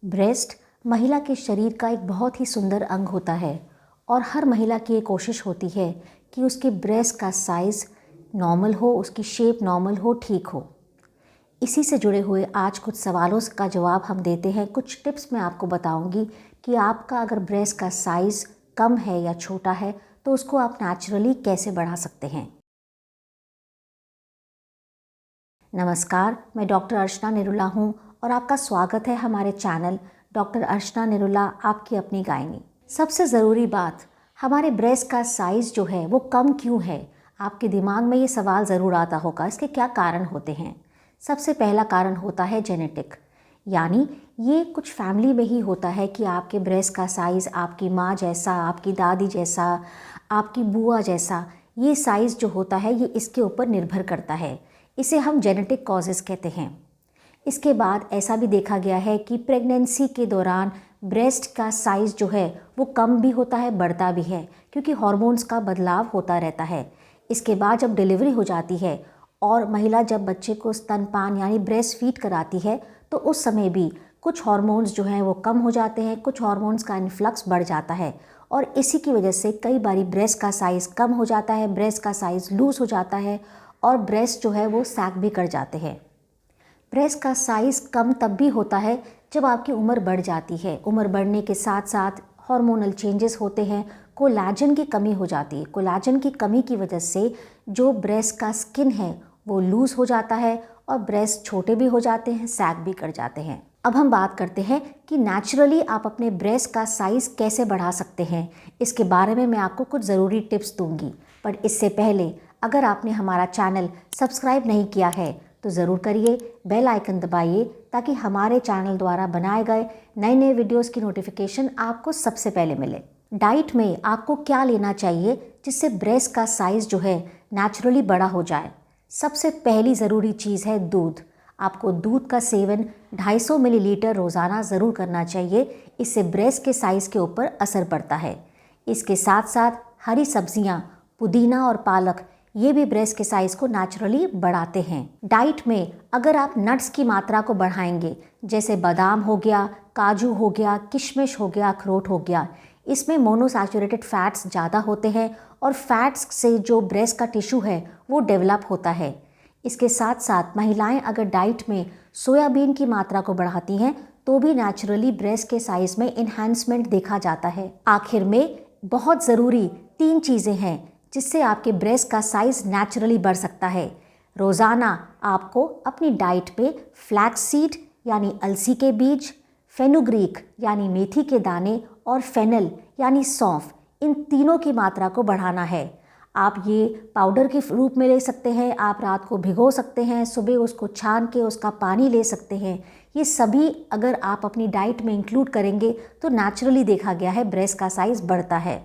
Breast महिला के शरीर का एक बहुत ही सुंदर अंग होता है और हर महिला की ये कोशिश होती है कि उसके ब्रेस्ट का साइज़ नॉर्मल हो, उसकी शेप नॉर्मल हो, ठीक हो। इसी से जुड़े हुए आज कुछ सवालों का जवाब हम देते हैं। कुछ टिप्स मैं आपको बताऊंगी कि आपका अगर ब्रेस्ट का साइज़ कम है या छोटा है तो उसको आप नेचुरली कैसे बढ़ा सकते हैं। नमस्कार, मैं डॉक्टर अर्चना निरुला हूँ और आपका स्वागत है हमारे चैनल डॉक्टर अर्चना निरुला आपकी अपनी गायनी। सबसे ज़रूरी बात, हमारे ब्रेस्ट का साइज़ जो है वो कम क्यों है। आपके दिमाग में ये सवाल ज़रूर आता होगा, इसके क्या कारण होते हैं। सबसे पहला कारण होता है जेनेटिक, यानी ये कुछ फैमिली में ही होता है कि आपके ब्रेस्ट का साइज़ आपकी माँ जैसा, आपकी दादी जैसा, आपकी बुआ जैसा, ये साइज़ जो होता है ये इसके ऊपर निर्भर करता है। इसे हम जेनेटिक कॉजेज़ कहते हैं। इसके बाद ऐसा भी देखा गया है कि प्रेगनेंसी के दौरान ब्रेस्ट का साइज़ जो है वो कम भी होता है, बढ़ता भी है, क्योंकि हार्मोन्स का बदलाव होता रहता है। इसके बाद जब डिलीवरी हो जाती है और महिला जब बच्चे को स्तनपान यानी ब्रेस्ट फीड कराती है तो उस समय भी कुछ हार्मोन्स जो हैं वो कम हो जाते हैं, कुछ हार्मोन्स का इन्फ्लक्स बढ़ जाता है और इसी की वजह से कई बारी ब्रेस्ट का साइज़ कम हो जाता है, ब्रेस्ट का साइज़ लूज़ हो जाता है और ब्रेस्ट जो है वो सैग भी कर जाते हैं। ब्रेस्ट का साइज़ कम तब भी होता है जब आपकी उम्र बढ़ जाती है। उम्र बढ़ने के साथ साथ हार्मोनल चेंजेस होते हैं, कोलाजन की कमी हो जाती है। कोलाजन की कमी की वजह से जो ब्रेस्ट का स्किन है वो लूज़ हो जाता है और ब्रेस्ट छोटे भी हो जाते हैं, सैग भी कर जाते हैं। अब हम बात करते हैं कि नेचुरली आप अपने ब्रेस्ट का साइज़ कैसे बढ़ा सकते हैं। इसके बारे में मैं आपको कुछ ज़रूरी टिप्स दूंगी, पर इससे पहले अगर आपने हमारा चैनल सब्सक्राइब नहीं किया है तो ज़रूर करिए, बेल आइकन दबाइए ताकि हमारे चैनल द्वारा बनाए गए नए नए वीडियोस की नोटिफिकेशन आपको सबसे पहले मिले। डाइट में आपको क्या लेना चाहिए जिससे ब्रेस्ट का साइज़ जो है नेचुरली बड़ा हो जाए। सबसे पहली ज़रूरी चीज़ है दूध। आपको दूध का सेवन 250 मिलीलीटर रोज़ाना ज़रूर करना चाहिए। इससे ब्रेस्ट के साइज़ के ऊपर असर पड़ता है। इसके साथ साथ हरी सब्जियाँ, पुदीना और पालक, ये भी ब्रेस्ट के साइज़ को नेचुरली बढ़ाते हैं। डाइट में अगर आप नट्स की मात्रा को बढ़ाएंगे, जैसे बादाम हो गया, काजू हो गया, किशमिश हो गया, अखरोट हो गया, इसमें मोनोसैचुरेटेड फैट्स ज़्यादा होते हैं और फैट्स से जो ब्रेस्ट का टिश्यू है वो डेवलप होता है। इसके साथ साथ महिलाएं अगर डाइट में सोयाबीन की मात्रा को बढ़ाती हैं तो भी नेचुरली ब्रेस्ट के साइज़ में इन्हांसमेंट देखा जाता है। आखिर में बहुत ज़रूरी 3 चीज़ें हैं जिससे आपके ब्रेस्ट का साइज़ नेचुरली बढ़ सकता है। रोज़ाना आपको अपनी डाइट पे फ्लैक्स सीड यानी अलसी के बीज, फेनुग्रीक यानी मेथी के दाने और फेनल यानी सौंफ, इन तीनों की मात्रा को बढ़ाना है। आप ये पाउडर के रूप में ले सकते हैं, आप रात को भिगो सकते हैं, सुबह उसको छान के उसका पानी ले सकते हैं। ये सभी अगर आप अपनी डाइट में इंक्लूड करेंगे तो नेचुरली देखा गया है ब्रेस्ट का साइज़ बढ़ता है।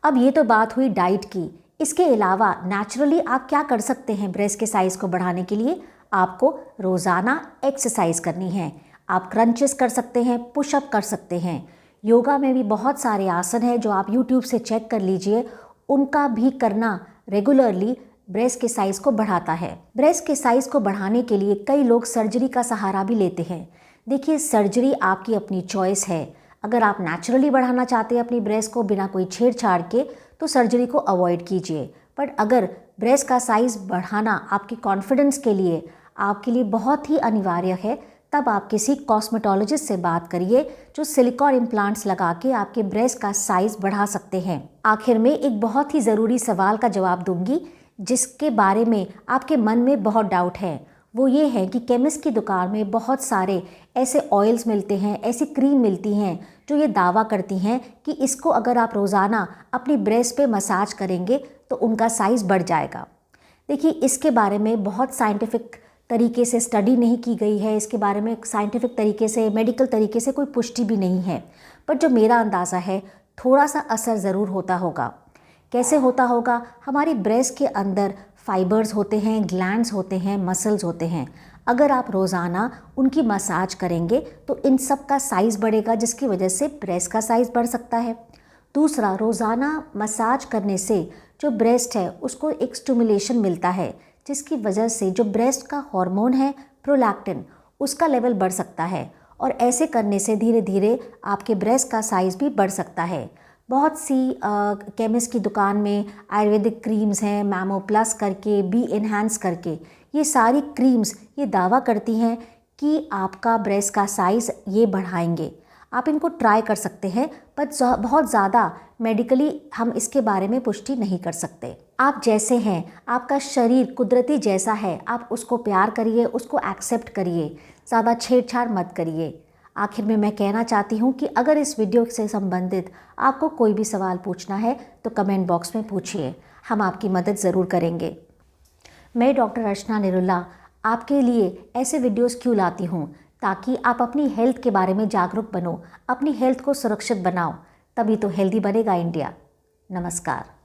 अब ये तो बात हुई डाइट की। इसके अलावा नेचुरली आप क्या कर सकते हैं ब्रेस्ट के साइज़ को बढ़ाने के लिए। आपको रोज़ाना एक्सरसाइज करनी है। आप क्रंचेस कर सकते हैं, पुशअप कर सकते हैं। योगा में भी बहुत सारे आसन हैं जो आप यूट्यूब से चेक कर लीजिए, उनका भी करना रेगुलरली ब्रेस्ट के साइज़ को बढ़ाता है। ब्रेस्ट के साइज़ को बढ़ाने के लिए कई लोग सर्जरी का सहारा भी लेते हैं। देखिए, सर्जरी आपकी अपनी चॉइस है। अगर आप नेचुरली बढ़ाना चाहते हैं अपनी ब्रेस्ट को बिना कोई छेड़छाड़ के तो सर्जरी को अवॉइड कीजिए। पर अगर ब्रेस्ट का साइज़ बढ़ाना आपकी कॉन्फिडेंस के लिए, आपके लिए बहुत ही अनिवार्य है, तब आप किसी कॉस्मेटोलॉजिस्ट से बात करिए जो सिलिकॉन इम्प्लांट्स लगा के आपके ब्रेस्ट का साइज़ बढ़ा सकते हैं। आखिर में एक बहुत ही ज़रूरी सवाल का जवाब दूंगी जिसके बारे में आपके मन में बहुत डाउट है। वो ये है कि केमिस्ट की दुकान में बहुत सारे ऐसे ऑयल्स मिलते हैं, ऐसी क्रीम मिलती हैं जो ये दावा करती हैं कि इसको अगर आप रोज़ाना अपनी ब्रेस्ट पे मसाज करेंगे तो उनका साइज़ बढ़ जाएगा। देखिए, इसके बारे में बहुत साइंटिफिक तरीके से स्टडी नहीं की गई है। इसके बारे में साइंटिफिक तरीके से, मेडिकल तरीके से कोई पुष्टि भी नहीं है। पर जो मेरा अंदाज़ा है, थोड़ा सा असर ज़रूर होता होगा। कैसे होता होगा? हमारी ब्रेस्ट के अंदर फाइबर्स होते हैं, ग्लैंड्स होते हैं, मसल्स होते हैं। अगर आप रोज़ाना उनकी मसाज करेंगे तो इन सब का साइज़ बढ़ेगा, जिसकी वजह से ब्रेस्ट का साइज़ बढ़ सकता है। दूसरा, रोज़ाना मसाज करने से जो ब्रेस्ट है उसको एक स्टिमुलेशन मिलता है, जिसकी वजह से जो ब्रेस्ट का हार्मोन है प्रोलैक्टिन, उसका लेवल बढ़ सकता है और ऐसे करने से धीरे धीरे आपके ब्रेस्ट का साइज़ भी बढ़ सकता है। बहुत सी केमिस्ट की दुकान में आयुर्वेदिक क्रीम्स हैं, मैमो प्लस करके, बी एनहांस करके, ये सारी क्रीम्स ये दावा करती हैं कि आपका ब्रेस्ट का साइज़ ये बढ़ाएंगे। आप इनको ट्राई कर सकते हैं, पर बहुत ज़्यादा मेडिकली हम इसके बारे में पुष्टि नहीं कर सकते। आप जैसे हैं, आपका शरीर कुदरती जैसा है, आप उसको प्यार करिए, उसको एक्सेप्ट करिए, ज़्यादा छेड़छाड़ मत करिए। आखिर में मैं कहना चाहती हूँ कि अगर इस वीडियो से संबंधित आपको कोई भी सवाल पूछना है तो कमेंट बॉक्स में पूछिए, हम आपकी मदद ज़रूर करेंगे। मैं डॉक्टर अर्चना निरुला आपके लिए ऐसे वीडियोस क्यों लाती हूँ, ताकि आप अपनी हेल्थ के बारे में जागरूक बनो, अपनी हेल्थ को सुरक्षित बनाओ, तभी तो हेल्दी बनेगा इंडिया। नमस्कार।